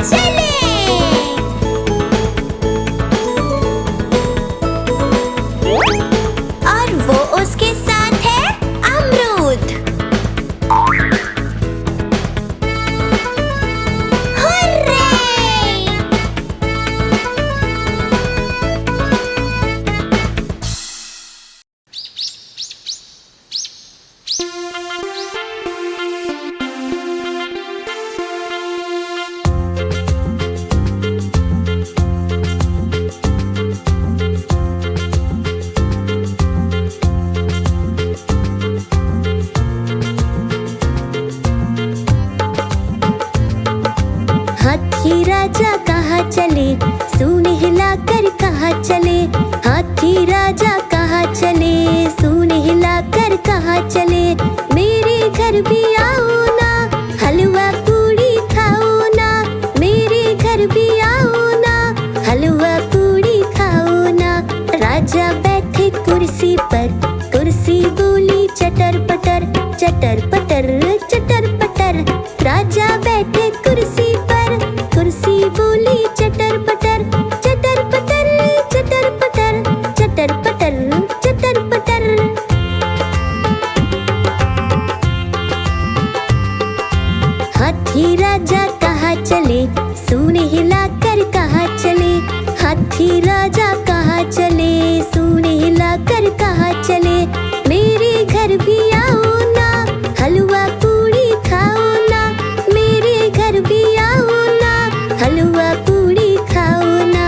चले। और वो उसके साथ है अमरूद। हुर्रे! हाथी राजा कहाँ चले, सूंड हिलाकर कहाँ चले। हाथी राजा कहाँ चले, सूंड हिलाकर कहाँ चले। मेरे घर भी आओ ना, हलवा पूड़ी खाओ ना। मेरे घर भी आओ ना, हलवा पूड़ी खाओ ना। राजा बैठे कुर्सी पर, कुर्सी बोली चटर पटर, चटर पटर, चटर पटर। राजा बैठे कुर्सी पर, कुर्सी बोली चटर पटर, चटर पटर, चटर पटर, चटर पटर, चटर पटर। हाथी राजा कहाँ चले, सूंड हिलाकर कहाँ चले। हाथी राजा कहाँ चले, सूंड हिलाकर कहाँ चले। मेरे घर भी आओ ना, हलवा पूड़ी खाओ ना। मेरे घर भी आओ ना, हलवा पूड़ी खाओ ना।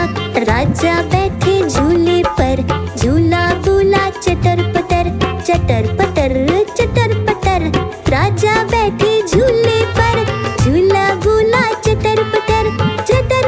राजा बैठे झूले पर, झूला बोला चटर पटर, चटर पटर, चटर पटर। राजा बैठे झूले पर, झूला बोला चटर पटर, चटर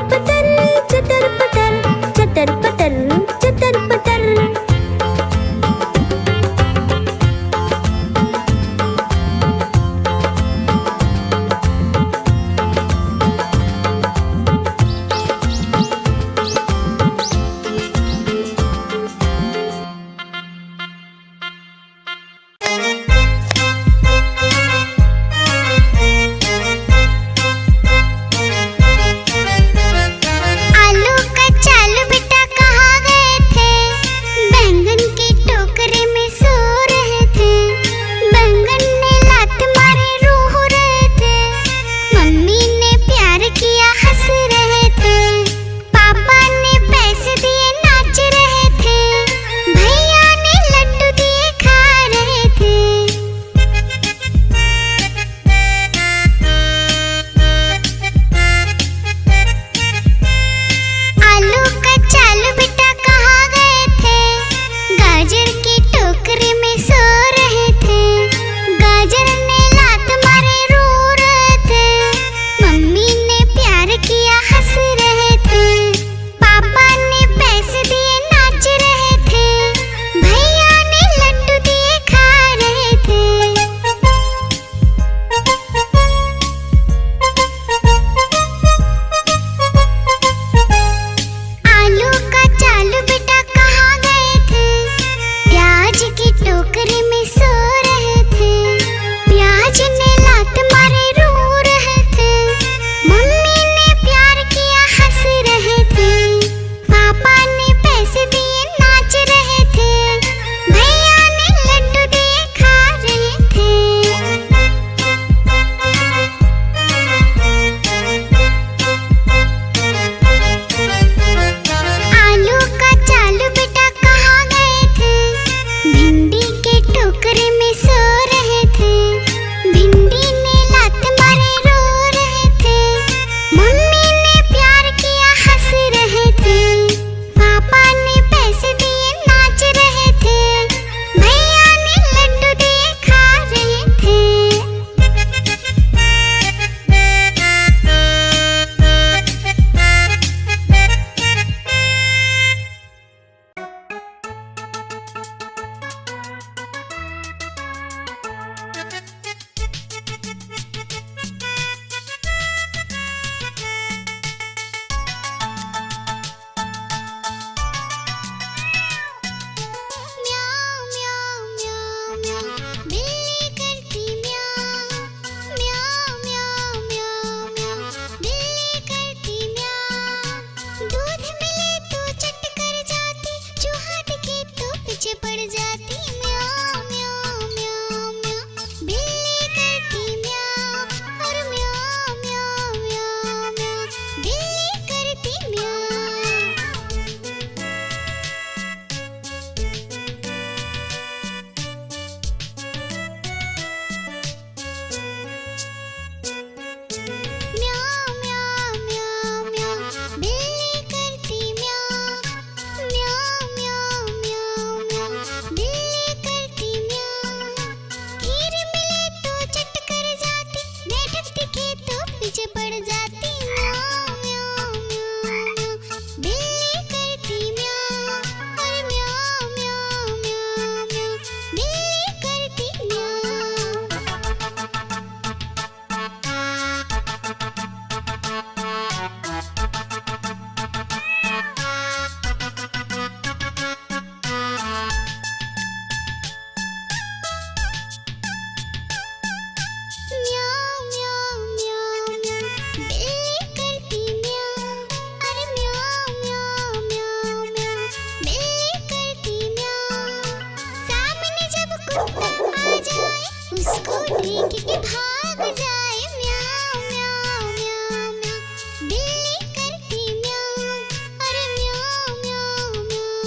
देख के भाग जाए म्याऊं म्याऊं म्याऊं म्याऊं। बिल्ली करती म्याऊं, अरे म्याऊं म्याऊं म्याऊं।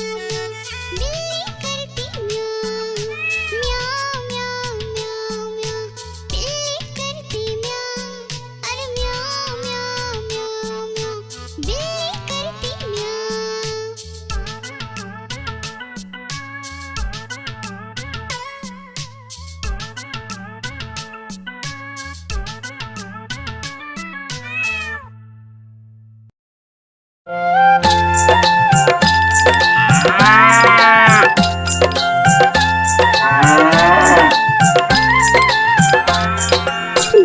बिल्ली करती म्याऊं म्याऊं म्याऊं म्याऊं म्याऊं। बिल्ली करती म्याऊं, अरे म्याऊं म्याऊं म्याऊं म्याऊं। बिल्ली करती म्याऊं।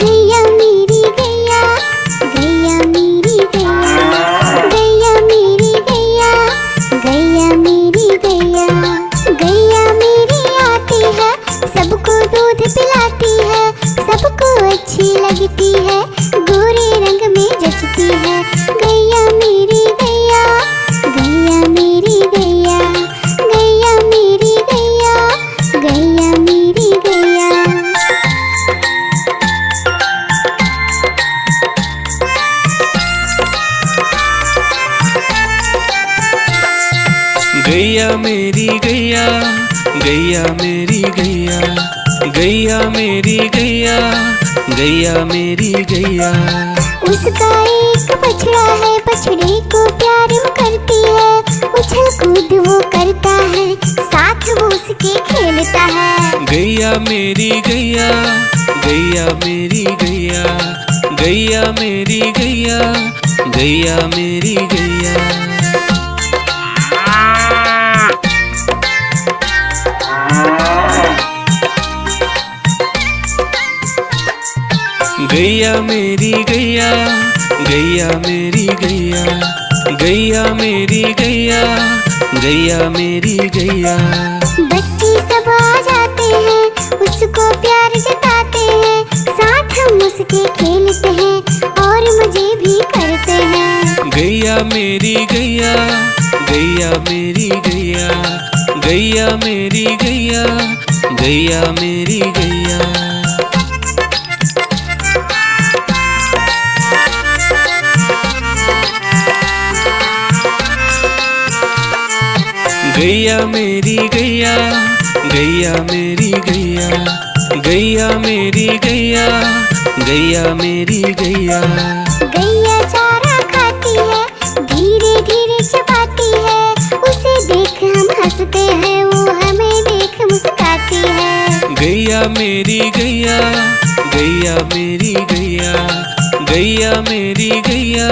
गैया मेरी गैया, गैया मेरी गैया, गैया मेरी गैया, गैया मेरी गैया। गैया मेरी आती है, सबको दूध पिलाती है, सबको अच्छी लगती है, गोरे रंग में जचती है। गैया मेरी गैया, गैया मेरी गैया, गैया मेरी गैया, गैया मेरी गैया। गैया मेरी गैया, गैया मेरी गैया, गैया मेरी गैया, गैया मेरी गैया। उसका एक बछड़ा है, बछड़े को प्यार वो करती है, उछल कूद वो करता है, साथ वो उसके खेलता है। गैया मेरी गैया, गैया मेरी गैया, गैया मेरी गैया, गैया मेरी गैया। गैया मेरी गैया, गैया मेरी गैया, गैया मेरी गैया, गैया मेरी गैया। बच्चे सब आ जाते हैं, उसको प्यार जताते हैं, साथ हम उसके खेलते हैं और मजे भी करते हैं। गैया मेरी गैया, गैया मेरी गैया, गैया मेरी गैया, गैया मेरी गैया। गैया मेरी गैया, गैया मेरी गैया, गैया मेरी गैया, गैया मेरी गैया। गैया चारा खाती है, धीरे धीरे चबाती है, उसे देख हम हंसते हैं, वो हमें देख मुस्कुराती है। गैया मेरी गैया, गैया मेरी गैया, गैया मेरी गैया,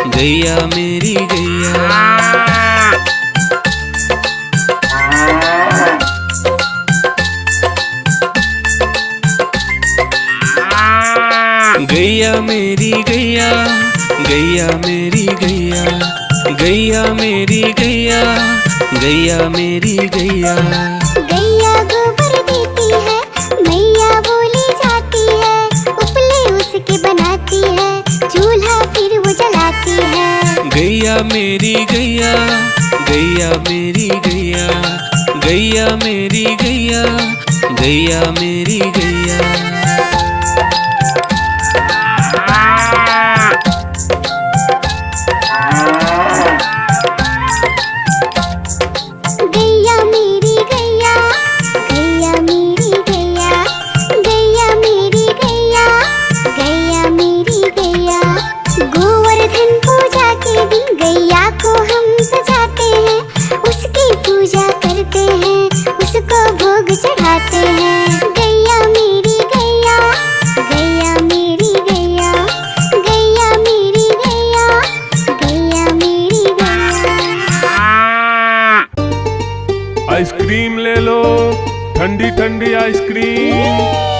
गैया मेरी गैया। गैया मेरी गैया, गैया मेरी गैया, गैया मेरी गैया, गैया मेरी गैया। गैया गोबर देती है, मैया बोली जाती है, उपले उसके बनाती है, चूल्हा फिर वो जलाती है। गैया मेरी गैया, गैया मेरी गैया, गैया मेरी गैया, गैया मेरी गैया। गैया मेरी गैया, गैया मेरी गैया, गैया मेरी गैया, गैया मेरी गैया। गोवर्धन पूजा के दिन गैया को हम सजाते हैं, उसकी पूजा करते हैं, उसको भोग चढ़ाते हैं। गैया मेरी गैया, गैया मेरी गैया, गैया मेरी गैया, गैया मेरी गैया। आइसक्रीम ले लो, ठंडी ठंडी आइसक्रीम,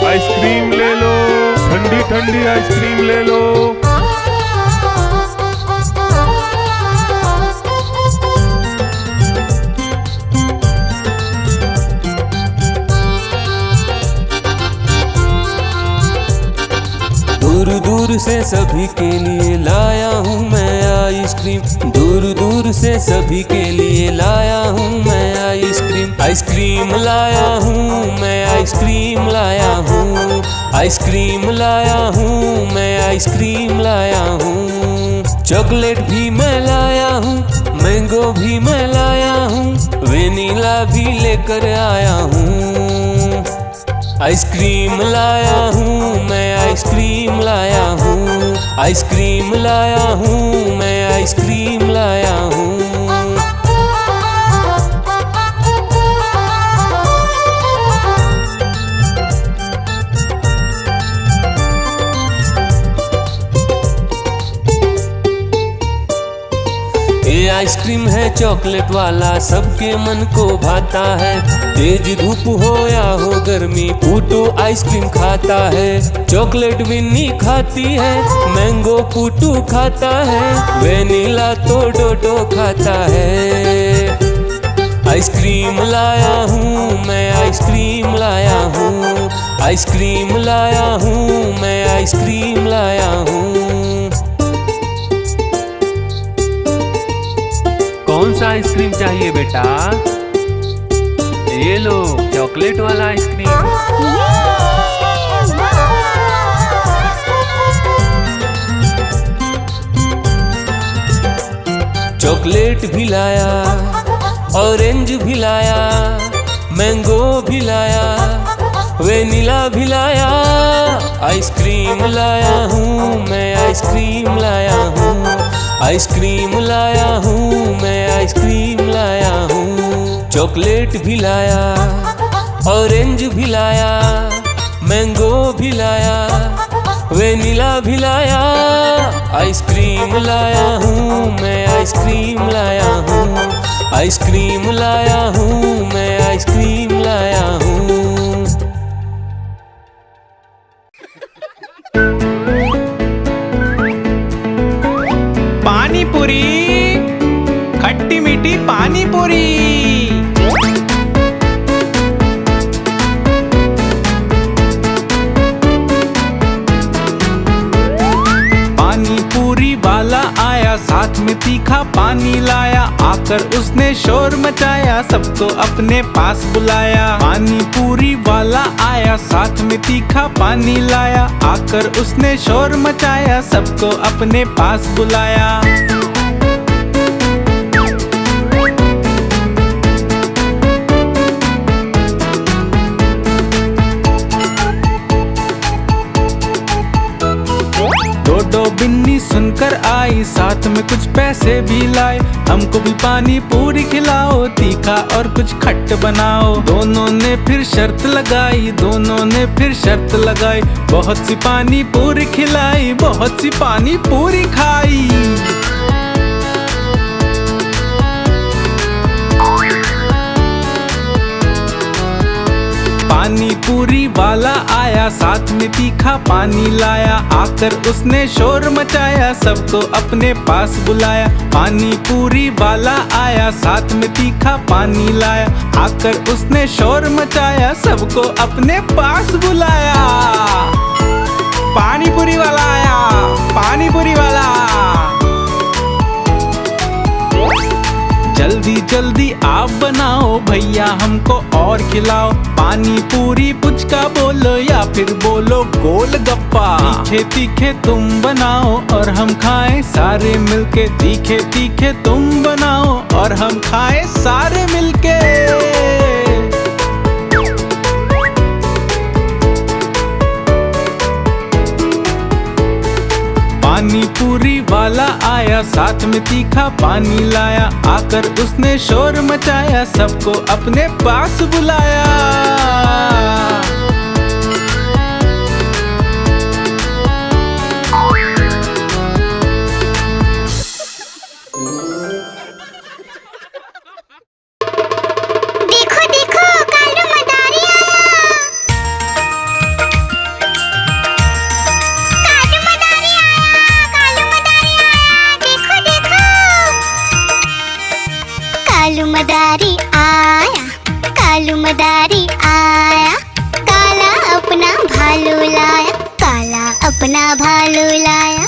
आइसक्रीम ले लो, ठंडी ठंडी आइसक्रीम ले लो। दूर दूर से सभी के लिए लाया हूँ मैं आइसक्रीम, दूर दूर से सभी के लिए लाया हूँ मैं आइसक्रीम। आइसक्रीम आइसक्रीम लाया हूँ मैं, आइसक्रीम लाया हूँ, आइसक्रीम लाया हूँ मैं, आइसक्रीम लाया हूँ। चॉकलेट भी मैं लाया हूँ, मैंगो भी मैं लाया हूँ, वेनिला भी लेकर आया हूँ। आइसक्रीम लाया हूँ मैं, आइसक्रीम लाया हूँ, आइसक्रीम लाया हूँ मैं, आइसक्रीम लाया हूँ। ये आइसक्रीम है चॉकलेट वाला, सबके मन को भाता है। तेज धूप हो या हो गर्मी, पूटू आइसक्रीम खाता है। चॉकलेट विन्नी खाती है, मैंगो पूटू खाता है, वेनिला तो डोडो खाता है। आइसक्रीम लाया हूँ मैं, आइसक्रीम लाया हूँ, आइसक्रीम लाया हूँ मैं, आइसक्रीम लाया हूँ। कौन सा आइसक्रीम चाहिए बेटा? ये लो चॉकलेट वाला आइसक्रीम। चॉकलेट भी लाया, ऑरेंज भी लाया, मैंगो भी लाया, वेनिला भी लाया। आइसक्रीम लाया हूँ मैं, आइसक्रीम लाया हूँ, आइसक्रीम लाया हूँ मैं, आइसक्रीम लाया हूँ। चॉकलेट भी लाया, ऑरेंज भी लाया, मैंगो भी लाया, वेनिला भी लाया। आइसक्रीम लाया हूँ मैं, आइसक्रीम लाया हूँ, आइसक्रीम लाया हूँ मैं, आइसक्रीम लाया हूँ। पानी पूरी, खट्टी मीठी पानी पूरी। पानी पूरी वाला आया, साथ में तीखा पानी लाया। आकर उसने शोर मचाया, सबको अपने पास बुलाया। पानी पूरी वाला आया, साथ में तीखा पानी लाया। आकर उसने शोर मचाया, सबको अपने पास बुलाया। डोडो बिन्नी सुनकर आई, साथ में कुछ पैसे भी लाए। हमको भी पानी पूरी खिलाओ, तीखा और कुछ खट्ट बनाओ। दोनों ने फिर शर्त लगाई, दोनों ने फिर शर्त लगाई। बहुत सी पानी पूरी खिलाई, बहुत सी पानी पूरी खाई। पानी पूरी वाला आया, साथ में तीखा पानी लाया। आकर उसने शोर मचाया, सबको अपने पास बुलाया। पानी पूरी वाला आया, साथ में तीखा पानी लाया। आकर उसने शोर मचाया, सबको अपने पास बुलाया। पानी पूरी वाला आया, पानी पूरी वाला। जल्दी जल्दी आप बनाओ भैया, हमको और खिलाओ। पानी पूरी पुचका बोलो या फिर बोलो गोल गप्पा। तीखे तीखे तुम बनाओ और हम खाएं सारे मिलके। तीखे तीखे तुम बनाओ और हम खाएं सारे मिलके। पानी पूरी वाला आया, साथ में तीखा पानी लाया। आकर उसने शोर मचाया, सबको अपने पास बुलाया। देखो देखो कालू मदारी आया। कालू मदारी आया, कालू मदारी आया। देखो देखो कालू मदारी आया, कालू मदारी आया। काला अपना भालू लाया, काला अपना भालू लाया।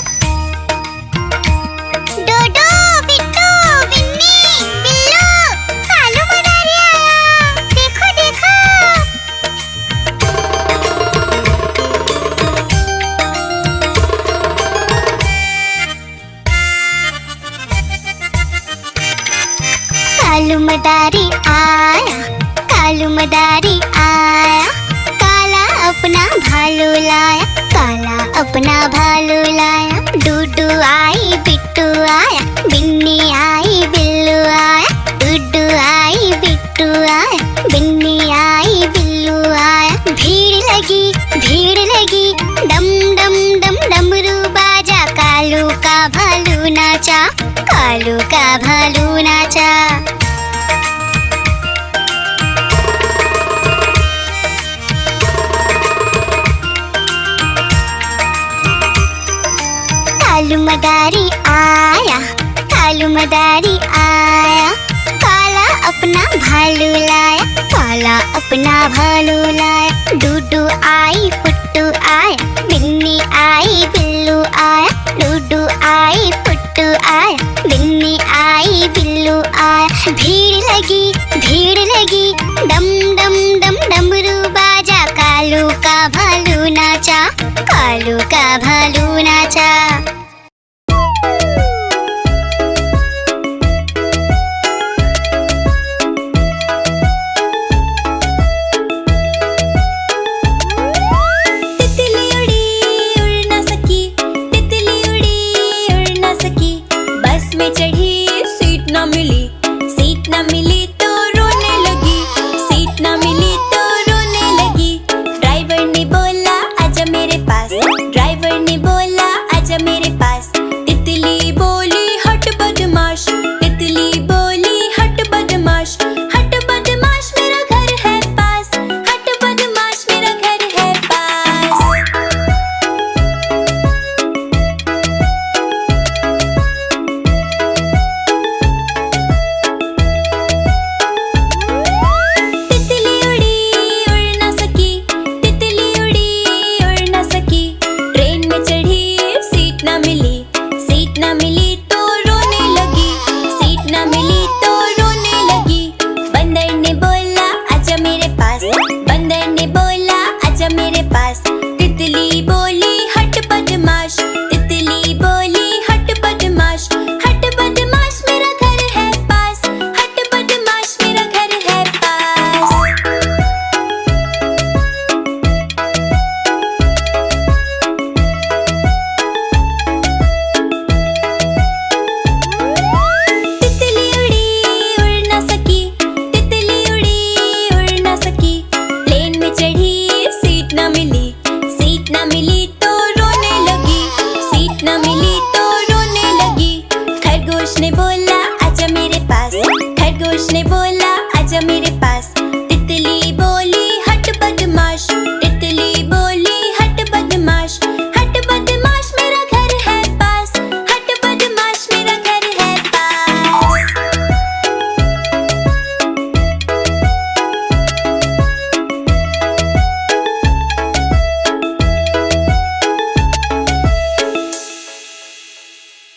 डोडो बिट्टू बिन्नी बिल्लू कालू मदारी आया। मदारी आया, कालू मदारी आया, काला अपना भालू लाया, काला अपना भालू लाया। डूडू आई बिट्टू आया, बिन्नी आई बिल्लू आया, डूडू आई बिट्टू आया, बिन्नी आई बिल्लू आया। भीड़ लगी डम डम डम डमरू बाजा, कालू का भालू नाचा, कालू का भालू नाचा। कालू मदारी आया, कालू मदारी आया, काला अपना भालू लाया, काला अपना भालू लाया। डूडू आई पुट्टू आया, बिन्नी आई बिल्लू आया, डूडू आई पुट्टू आया, बिन्नी आई बिल्लू आया। भीड़ लगी डम डम डम डमरू बाजा, कालू का भालू नाचा, कालू का भालू नाचा। सीट न मिली तो रोने लगी, सीट न मिली तो रोने लगी। ड्राइवर ने बोला आजा मेरे पास, ड्राइवर ने बोला आजा मेरे पास। तितली बोली हट बदमाश, तितली बोली हट बदमाश, हट बदमाश मेरा घर है पास, हट बदमाश मेरा घर है पास। सीट न मिली तो रोने लगी, सीट न मिली तो रोने लगी। बंदर ने बोला आजा मेरे पास, बंदर ने बोला आजा मेरे पास। तितली बोली हट बदमाश, तितली बोली हट बदमाश, हट बदमाश मेरा घर है पास, हट बदमाश मेरा घर है पास। सीट न मिली